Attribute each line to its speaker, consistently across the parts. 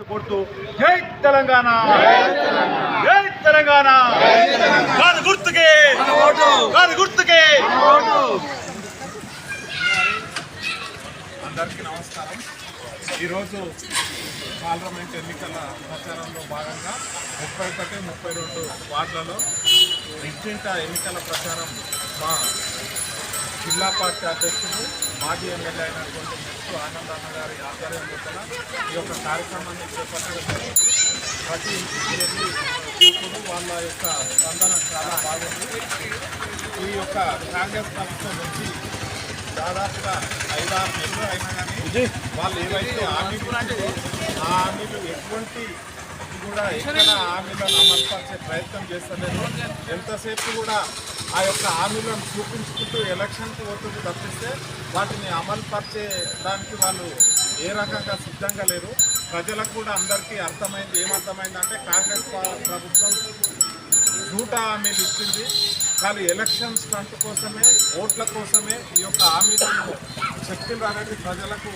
Speaker 1: కొడుతూ జై తెలంగాణ, జై తెలంగాణ, కారు గుర్తుకే, కారు గుర్తుకే.
Speaker 2: అందరికీ నమస్కారం. ఈరోజు పార్లమెంట్ ఎన్నికల ప్రచారంలో భాగంగా 31, 32 వార్డులలో ఇంటింట ఎన్నికల ప్రచారం మా జిల్లా పార్టీ అధ్యక్షుడు మాజీ ఎమ్మెల్యే అయినటువంటి నెక్స్ట్ ఆనందన్న గారి ఆధ్వర్యం లోపల ఈ యొక్క కార్యక్రమాన్ని చేపట్టడం జరిగింది. ప్రతి ఇంటికి వెళ్ళి ఇప్పుడు వాళ్ళ యొక్క స్పందన చాలా బాగుంది. ఈ యొక్క కాంగ్రెస్ ప్రభుత్వం నుంచి దాదాపుగా 5-6 నెలలు అయినా కానీ వాళ్ళు ఏవైతే హామీలు ఇచ్చారో ఆ హామీలు ఎటువంటి కూడా ఎక్కడ హామీలను అమలుపరిచే ప్రయత్నం చేస్తలేదు. ఎంతసేపు కూడా ఆ యొక్క హామీలను చూపించుకుంటూ ఎలక్షన్కి పోతుంది తప్పిస్తే వాటిని అమలుపరిచే దానికి వాళ్ళు ఏ రకంగా సిద్ధంగా లేరు. ప్రజలకు కూడా అందరికీ అర్థమైంది. ఏమర్థమైందంటే కాంగ్రెస్ ప్రభుత్వం నూట హామీలు ఇచ్చింది, కానీ ఎలక్షన్స్ ఫ్రంట్ కోసమే, ఓట్ల కోసమే ఈ యొక్క హామీలను చెప్తున్నారు అనేది ప్రజలకు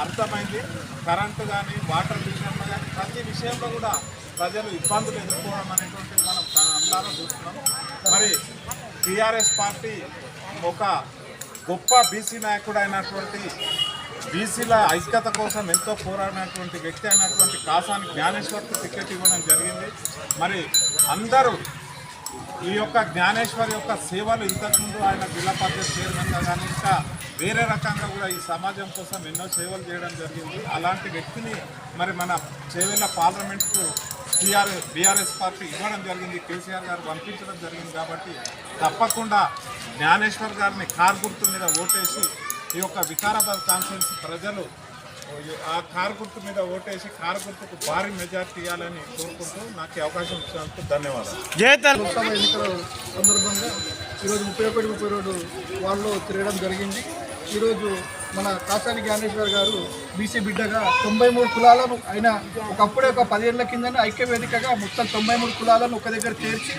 Speaker 2: అర్థమైంది. కరెంటు కానీ, వాటర్ విషయంలో కానీ ప్రతి విషయంలో కూడా ప్రజలు ఇబ్బందులు ఎదుర్కోవడం అనేటువంటిది మనం అందరం చూస్తున్నాం. మరి టీఆర్ఎస్ పార్టీ ఒక గొప్ప బీసీ నాయకుడు అయినటువంటి, బీసీల ఐక్యత కోసం ఎంతో పోరాడినటువంటి వ్యక్తి అయినటువంటి కాసాని జ్ఞానేశ్వర్కు టికెట్ ఇవ్వడం జరిగింది. మరి అందరూ ఈ యొక్క జ్ఞానేశ్వర్ యొక్క సేవలు ఇంతకుముందు ఆయన జిల్లా పరిషత్ చైర్మన్గా కానీ ఇంకా వేరే రకంగా కూడా ఈ సమాజం కోసం ఎన్నో సేవలు చేయడం జరిగింది. అలాంటి వ్యక్తిని మరి మన చేవెళ్ళ పార్లమెంట్కు బీఆర్ఎస్ పార్టీ ఇవ్వడం జరిగింది. కేసీఆర్ గారు పంపించడం జరిగింది. కాబట్టి తప్పకుండా జ్ఞానేశ్వర్ గారిని కారు గుర్తు మీద ఓటేసి ఈ యొక్క వికారాబాద్ కాన్స్టిట్యున్సీ ప్రజలు ఆ కారు గుర్తు మీద ఓటేసి కారు గుర్తుకు భారీ మెజార్టీ ఇవ్వాలని కోరుకుంటూ నాకు అవకాశం ఇచ్చినందుకు ధన్యవాదాలు.
Speaker 3: లోక్సభ ఎన్నికల సందర్భంగా ఈరోజు 31, 32 వార్డులో తిరగడం జరిగింది. ఈరోజు మన కాసాని జ్ఞానేశ్వర్ గారు బీసీ బిడ్డగా 93 కులాలను ఆయన ఒకప్పుడే ఒక 10 ఏళ్ల కిందనే ఐక్య వేదికగా మొత్తం 93 కులాలను ఒక దగ్గర చేర్చి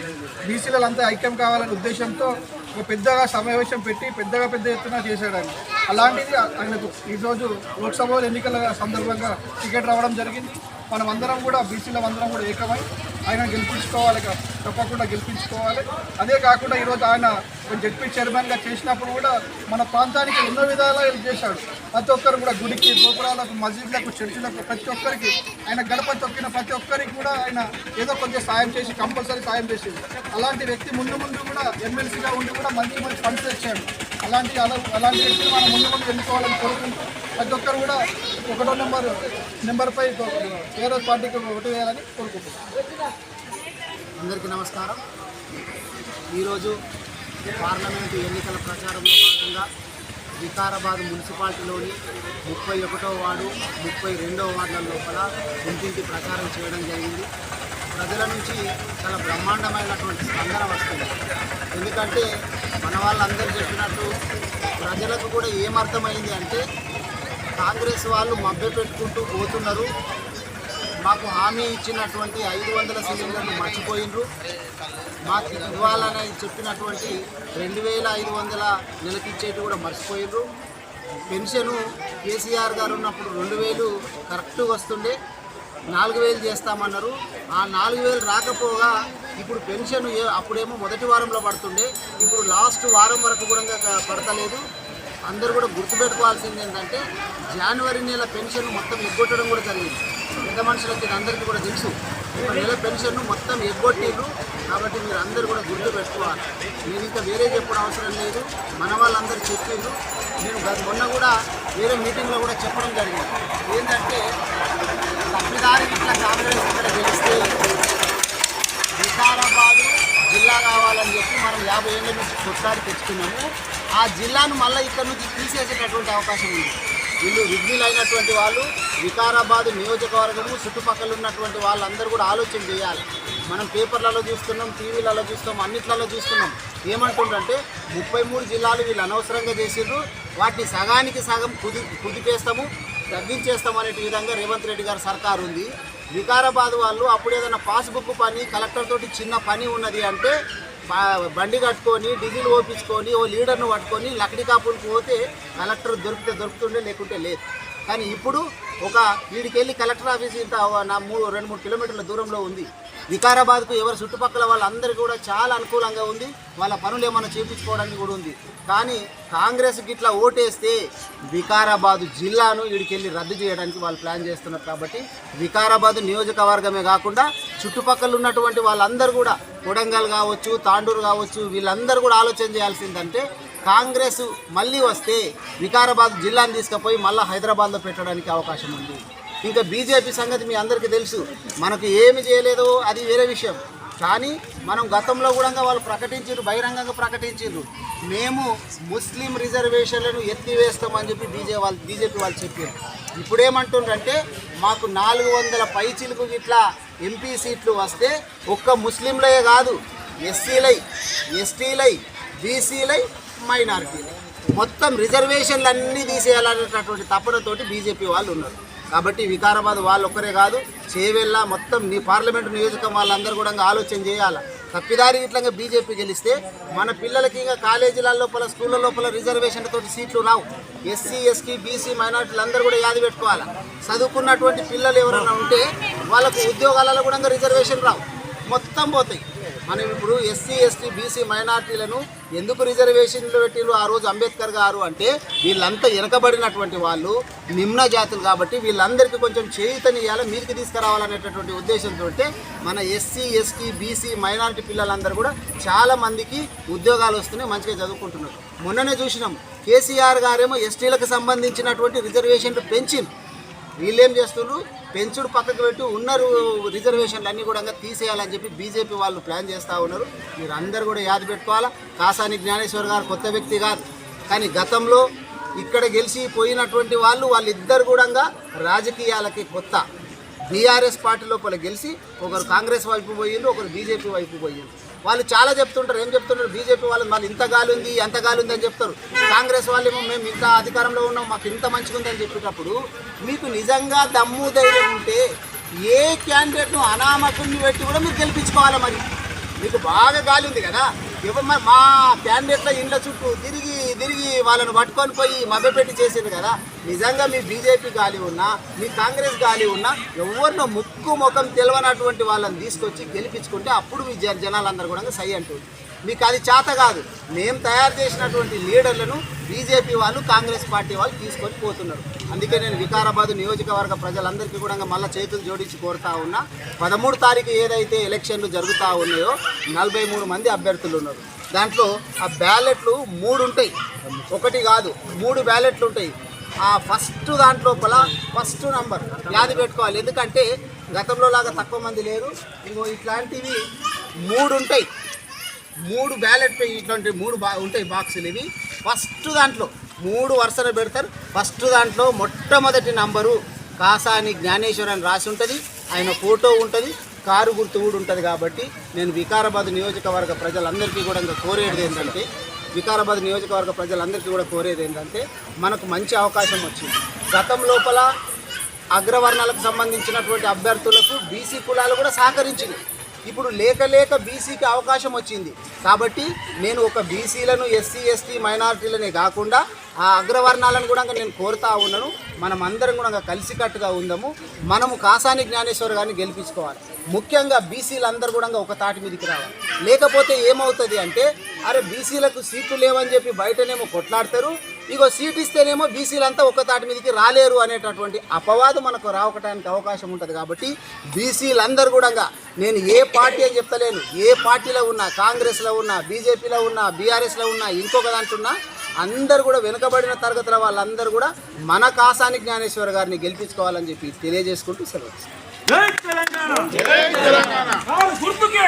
Speaker 3: బీసీలంతా ఐక్యం కావాలనే ఉద్దేశంతో ఒక పెద్దగా సమావేశం పెట్టి పెద్ద ఎత్తున చేశాడు ఆయన. అలాంటిది ఆయనకు ఈరోజు లోక్సభ ఎన్నికల సందర్భంగా టికెట్ రావడం జరిగింది. మనం అందరం కూడా బీసీలం అందరం కూడా ఏకమై ఆయన గెలిపించుకోవాలి, తప్పకుండా గెలిపించుకోవాలి. అదే కాకుండా ఈరోజు ఆయన జడ్పీ చైర్మన్గా చేసినప్పుడు కూడా మన ప్రాంతానికి ఎన్నో విధాలా హెల్ప్ చేశాడు. ప్రతి ఒక్కరు కూడా గుడికి, గోపురాలకు, మసీదులకు, చర్చిలకు ప్రతి ఒక్కరికి ఆయన గడప తొక్కిన ప్రతి ఒక్కరికి కూడా ఆయన ఏదో కొంచెం సాయం చేసి కంపల్సరీ సాయం చేసేది. అలాంటి వ్యక్తి ముందు కూడా ఎమ్మెల్సీగా ఉండి కూడా మంచి ఫండ్స్ తెచ్చాడు. అలాంటి వ్యక్తిని మనం ముందు ఎన్నుకోవాలని కోరుకుంటూ ప్రతి ఒక్కరు కూడా 1వ నెంబర్పై టీఆర్ఎస్ పార్టీకి ఓటు వేయాలని కోరుకుంటున్నాం.
Speaker 4: అందరికీ నమస్కారం. ఈరోజు పార్లమెంటు ఎన్నికల ప్రచారంలో భాగంగా వికారాబాద్ మున్సిపాలిటీలోని 31వ వార్డు, 32వ వార్డుల లోపల ఇంటింటి ప్రచారం చేయడం జరిగింది. ప్రజల నుంచి చాలా బ్రహ్మాండమైనటువంటి స్పందన వస్తుంది. ఎందుకంటే మన వాళ్ళందరూ చెప్పినట్టు ప్రజలకు కూడా ఏమర్థమైంది అంటే కాంగ్రెస్ వాళ్ళు మభ్యపెట్టుకుంటూ పోతున్నారు. మాకు హామీ ఇచ్చినటువంటి 500 సిలిండర్లు మర్చిపోయినరు. మాకు ఇవ్వాలని చెప్పినటువంటి 2500 నెలకిచ్చేటి కూడా మర్చిపోయినరు. పెన్షను కేసీఆర్ గారు ఉన్నప్పుడు 2000 కరెక్ట్గా వస్తుండే, 4000 చేస్తామన్నారు. ఆ 4000 రాకపోగా ఇప్పుడు పెన్షన్ అప్పుడేమో మొదటి వారంలో పడుతుండే, ఇప్పుడు లాస్ట్ వారం వరకు కూడా పడతలేదు. అందరూ కూడా గుర్తుపెట్టుకోవాల్సింది ఏంటంటే జనవరి నెల పెన్షన్ మొత్తం ఎగ్గొట్టడం కూడా జరిగింది. పెద్ద మనుషులకి అందరికీ కూడా తెలుసు. ఒక నెల పెన్షన్ మొత్తం ఎగ్గొట్టిండ్రు. కాబట్టి మీరు అందరూ కూడా గుర్తుపెట్టుకోవాలి. నేను ఇంకా వేరే చెప్పడం అవసరం లేదు, మన వాళ్ళందరూ చెప్పిండ్రు. నేను మొన్న కూడా వేరే మీటింగ్లో కూడా చెప్పడం జరిగింది. ఏంటంటే తప్పిదారికి ఇట్లా కాంగ్రెస్ ఇక్కడ గెలిస్తే వికారాబాదు జిల్లా కావాలని చెప్పి మనం 50 ఏళ్ళ నుంచి కొట్లాడి తెచ్చుకున్నాము. ఆ జిల్లాను మళ్ళీ ఇక్కడ నుంచి తీసేసేటటువంటి అవకాశం ఉంది. వీళ్ళు విఘ్నులైనటువంటి వాళ్ళు వికారాబాద్ నియోజకవర్గము చుట్టుపక్కల ఉన్నటువంటి వాళ్ళందరూ కూడా ఆలోచన చేయాలి. మనం పేపర్లలో చూస్తున్నాం, టీవీలలో చూస్తాం, అన్నిట్లలో చూస్తున్నాం. ఏమంటుండంటే 33 జిల్లాలు వీళ్ళు అనవసరంగా చేసిండ్రు, వాటిని సగానికి సగం కుదిపేస్తాము, తగ్గించేస్తాం అనే విధంగా రేవంత్ రెడ్డి గారి సర్కారు ఉంది. వికారాబాద్ వాళ్ళు అప్పుడు ఏదైనా పాస్బుక్ పని, కలెక్టర్ తోటి చిన్న పని ఉన్నది అంటే బండి కట్టుకొని డీజిల్ ఓపించుకొని ఓ లీడర్ను పట్టుకొని లక్డీ కాపులకు పోతే కలెక్టర్ దొరుకుతుండే, లేకుంటే లేదు. కానీ ఇప్పుడు ఒక వీడికెళ్ళి కలెక్టర్ ఆఫీస్ ఇంత 2-3 కిలోమీటర్ల దూరంలో ఉంది. వికారాబాద్కు ఎవరు చుట్టుపక్కల వాళ్ళందరికీ కూడా చాలా అనుకూలంగా ఉంది. వాళ్ళ పనులు ఏమైనా చేయించుకోవడానికి కూడా ఉంది. కానీ కాంగ్రెస్ గిట్లా ఓటేస్తే వికారాబాదు జిల్లాను వీడికెళ్ళి రద్దు చేయడానికి వాళ్ళు ప్లాన్ చేస్తున్నారు. కాబట్టి వికారాబాదు నియోజకవర్గమే కాకుండా చుట్టుపక్కల ఉన్నటువంటి వాళ్ళందరూ కూడా కొడంగల్ కావచ్చు, తాండూరు కావచ్చు, వీళ్ళందరూ కూడా ఆలోచన చేయాల్సిందంటే కాంగ్రెస్ మళ్ళీ వస్తే వికారాబాద్ జిల్లాను తీసుకుపోయి మళ్ళీ హైదరాబాద్లో పెట్టడానికి అవకాశం ఉంది. ఇంకా బీజేపీ సంగతి మీ అందరికీ తెలుసు, మనకు ఏమి చేయలేదో అది వేరే విషయం. కానీ మనం గతంలో కూడా వాళ్ళు ప్రకటించారు, బహిరంగంగా ప్రకటించారు, మేము ముస్లిం రిజర్వేషన్లను ఎత్తివేస్తామని చెప్పి బీజేపీ వాళ్ళు చెప్పారు. ఇప్పుడేమంటుండ్రంటే మాకు 400 పైచిలకు ఇట్లా ఎంపీ సీట్లు వస్తే ఒక్క ముస్లింలే కాదు, ఎస్సీలై, ఎస్టీలై, బీసీలై, మైనారిటీలై మొత్తం రిజర్వేషన్లు అన్నీ తీసేయాలనేటటువంటి తపనతోటి బీజేపీ వాళ్ళు ఉన్నారు. కాబట్టి వికారాబాద్ వాళ్ళు ఒక్కరే కాదు, చేవెళ్ళ మొత్తం పార్లమెంటు నియోజకవర్గం వాళ్ళందరూ కూడా ఆలోచన చేయాలి. తప్పిదారి ఇట్లా బీజేపీ గెలిస్తే మన పిల్లలకి ఇంకా కాలేజీల లోపల, స్కూళ్ళ లోపల రిజర్వేషన్లతో సీట్లు రావు. ఎస్సీ, ఎస్టీ, బీసీ, మైనారిటీలు అందరూ కూడా యాది పెట్టుకోవాలి. చదువుకున్నటువంటి పిల్లలు ఎవరైనా ఉంటే వాళ్ళకు ఉద్యోగాలలో కూడా రిజర్వేషన్ రావు, మొత్తం పోతాయి. మనం ఇప్పుడు ఎస్సీ, ఎస్టీ, బీసీ, మైనారిటీలను ఎందుకు రిజర్వేషన్లు పెట్టిరు ఆ రోజు అంబేద్కర్ గారు అంటే వీళ్ళంతా వెనకబడినటువంటి వాళ్ళు, నిమ్న జాతులు. కాబట్టి వీళ్ళందరికీ కొంచెం చేయుతనియాలి, మీదకి తీసుకురావాలనేటటువంటి ఉద్దేశంతో మన ఎస్సీ, ఎస్టీ, బీసీ, మైనారిటీ పిల్లలందరూ కూడా చాలా మందికి ఉద్యోగాలు వస్తున్నాయి, మంచిగా చదువుకుంటున్నారు. మొన్ననే చూసినాం, కేసీఆర్ గారేమో ఎస్టీలకు సంబంధించినటువంటి రిజర్వేషన్లు పెంచింది. వీళ్ళేం చేస్తున్నారు, పెంచుడు పక్కకు పెట్టి ఉన్నారు రిజర్వేషన్లు అన్నీ కూడా తీసేయాలని చెప్పి బీజేపీ వాళ్ళు ప్లాన్ చేస్తూ ఉన్నారు. మీరు అందరూ కూడా యాద పెట్టుకోవాలా. కాసాని జ్ఞానేశ్వర్ గారు కొత్త వ్యక్తి కాదు, కానీ గతంలో ఇక్కడ గెలిచి పోయినటువంటి వాళ్ళిద్దరు కూడా రాజకీయాలకి కొత్త. బీఆర్ఎస్ పార్టీ లోపల గెలిచి ఒకరు కాంగ్రెస్ వైపు పోయిండ్రు, ఒకరు బీజేపీ వైపు పోయిండ్రు. వాళ్ళు చాలా చెప్తుంటారు, ఏం చెప్తుంటారు, బీజేపీ వాళ్ళు మళ్ళీ ఇంత గాలి ఉంది, అంత గాలి ఉంది అని చెప్తారు. కాంగ్రెస్ వాళ్ళేమో మేము ఇంత అధికారంలో ఉన్నాం, మాకు ఇంత మంచిగా ఉందని చెప్పేటప్పుడు మీకు నిజంగా దమ్ము ధైర్యం ఉంటే ఏ క్యాండిడేట్ను అనామకుని పెట్టి కూడా మీరు గెలిపించుకోవాలి. మరి మీకు బాగా గాలి ఉంది కదా, ఎవరు మరి మా క్యాండిడేట్ల ఇండ్ల చుట్టూ తిరిగి వాళ్ళను పట్టుకొని పోయి మభ్యపెట్టి చేసేది కదా. నిజంగా మీ బీజేపీ గాలి ఉన్నా, మీ కాంగ్రెస్ గాలి ఉన్నా, ఎవరినో ముక్కు ముఖం తెలియనటువంటి వాళ్ళని తీసుకొచ్చి గెలిపించుకుంటే అప్పుడు మీ జనాలందరూ కూడా సై అంటుంది. మీకు అది చేత కాదు. మేము తయారు చేసినటువంటి లీడర్లను బీజేపీ వాళ్ళు, కాంగ్రెస్ పార్టీ వాళ్ళు తీసుకొని పోతున్నారు. అందుకే నేను వికారాబాద్ నియోజకవర్గ ప్రజలందరికీ కూడా మళ్ళీ చేతులు జోడించి కోరుతా ఉన్నా, 13 తారీఖు ఏదైతే ఎలక్షన్లు జరుగుతూ ఉన్నాయో 43 మంది అభ్యర్థులు ఉన్నారు. దాంట్లో ఆ బ్యాలెట్లు 3 ఉంటాయి, ఒకటి కాదు 3 బ్యాలెట్లు ఉంటాయి. ఆ ఫస్ట్ దాంట్లోపల ఫస్ట్ నంబర్ యాది పెట్టుకోవాలి. ఎందుకంటే గతంలో లాగా తక్కువ మంది లేరు. ఇంకో ఇట్లాంటివి 3 ఉంటాయి, 3 బ్యాలెట్ ఇట్లాంటి 3 ఉంటాయి బాక్సులు. ఇవి ఫస్ట్ దాంట్లో 3 వరుసలు పెడతారు. ఫస్ట్ దాంట్లో మొట్టమొదటి నంబరు కాసాని జ్ఞానేశ్వర్ అని రాసి ఉంటుంది, ఆయన ఫోటో ఉంటుంది, కారు గుర్తు కూడా ఉంటుంది. కాబట్టి నేను వికారాబాద్ నియోజకవర్గ ప్రజలందరికీ కూడా కోరేది ఏంటంటే, వికారాబాద్ నియోజకవర్గ ప్రజలందరికీ కూడా కోరేది ఏంటంటే, మనకు మంచి అవకాశం వచ్చింది. గతం లోపల అగ్రవర్ణాలకు సంబంధించినటువంటి అభ్యర్థులకు బీసీ కులాలు కూడా సహకరించింది. ఇప్పుడు లేక బీసీకి అవకాశం వచ్చింది. కాబట్టి నేను ఒక బీసీలను, ఎస్సీ, ఎస్టీ, మైనారిటీలనే కాకుండా ఆ అగ్రవర్ణాలను కూడా నేను కోరుతా ఉన్నాను. మనం అందరం కూడా కలిసికట్టుగా ఉందాము. మనము కాసాని జ్ఞానేశ్వర్ గారిని గెలిపించుకోవాలి. ముఖ్యంగా బీసీలందరూ కూడా ఒక తాటి మీదకి రావాలి. లేకపోతే ఏమవుతుంది అంటే, అరే బీసీలకు సీట్లు లేవని చెప్పి బయటనేమో కొట్లాడతారు, ఇగో సీట్ ఇస్తేనేమో బీసీలంతా ఒక తాటి మీదకి రాలేరు అనేటటువంటి అపవాదం మనకు రావడానికి అవకాశం ఉంటుంది. కాబట్టి బీసీలందరూ కూడా, నేను ఏ పార్టీ అని చెప్తలేను, ఏ పార్టీలో ఉన్నా, కాంగ్రెస్లో ఉన్నా, బీజేపీలో ఉన్నా, బీఆర్ఎస్లో ఉన్నా, ఇంకొక దాంట్లో అందరూ కూడా వెనుకబడిన తరగతుల వాళ్ళందరూ కూడా మన కాసాని జ్ఞానేశ్వర్ గారిని గెలిపించుకోవాలని చెప్పి తెలియజేసుకుంటూ సెలవు.
Speaker 1: జై తెలంగాణ, జై తెలంగాణ, గుర్తుకే